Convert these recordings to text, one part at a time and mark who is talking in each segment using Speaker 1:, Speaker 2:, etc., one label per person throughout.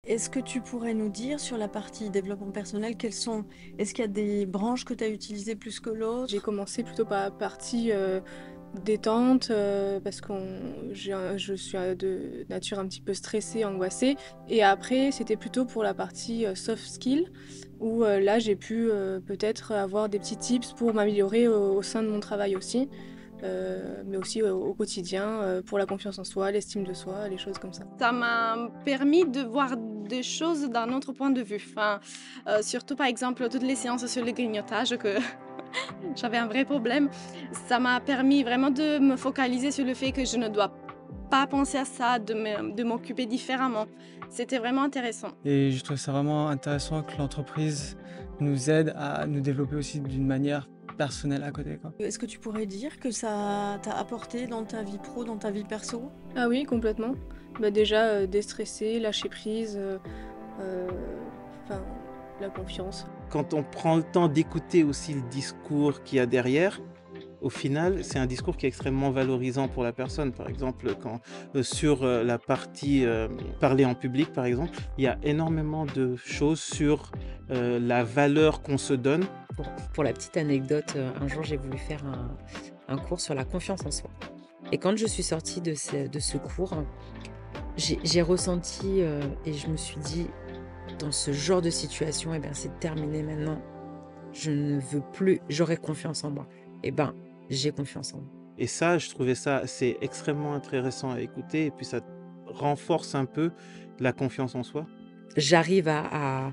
Speaker 1: Est-ce que tu pourrais nous dire sur la partie développement personnel, est-ce qu'il y a des branches que tu as utilisées plus que
Speaker 2: J'ai
Speaker 1: l'autre?
Speaker 2: commencé plutôt par la partie détente parce que je suis de nature un petit peu stressée, angoissée. Et après, c'était plutôt pour la partie soft skill où là, j'ai pu peut-être avoir des petits tips pour m'améliorer au sein de mon travail aussi, mais aussi au quotidien pour la confiance en soi, l'estime de soi, les choses comme ça. Ça m'a permis de voir des choses d'un autre point de vue. Enfin, surtout par exemple toutes les séances sur le grignotage que j'avais un vrai problème. Ça m'a permis vraiment de me focaliser sur le fait que je ne dois pas penser à ça, de m'occuper différemment. C'était vraiment intéressant.
Speaker 3: Et je trouve ça vraiment intéressant que l'entreprise nous aide à nous développer aussi d'une manière personnelle à côté, quoi.
Speaker 1: Est-ce que tu pourrais dire que ça t'a apporté dans ta vie pro, dans ta vie perso?
Speaker 2: Ah oui, complètement. Bah déjà, déstresser, lâcher prise, euh, enfin, la confiance.
Speaker 4: Quand on prend le temps d'écouter aussi le discours qu'il y a derrière, au final, c'est un discours qui est extrêmement valorisant pour la personne. Par exemple, quand sur la partie parler en public, par exemple, il y a énormément de choses sur la valeur qu'on se donne.
Speaker 5: Pour la petite anecdote, un jour, j'ai voulu faire un cours sur la confiance en soi et quand je suis sortie de ce cours, j'ai ressenti, et je me suis dit: «Dans ce genre de situation, eh ben, c'est terminé maintenant. Je ne veux plus j'aurai confiance en moi». Et ben, j'ai confiance en moi.
Speaker 4: Et ça, je trouvais ça, c'est extrêmement intéressant à écouter. Et puis ça renforce un peu la confiance en soi.
Speaker 5: J'arrive à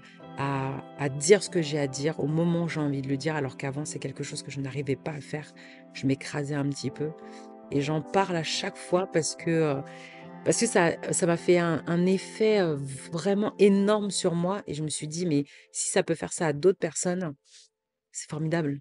Speaker 5: dire ce que j'ai à dire au moment où j'ai envie de le dire, alors qu'avant, c'est quelque chose que je n'arrivais pas à faire. Je m'écrasais un petit peu et j'en parle à chaque fois parce que ça m'a fait un effet, vraiment énorme sur moi et je me suis dit: «Mais si ça peut faire ça à d'autres personnes, c'est formidable».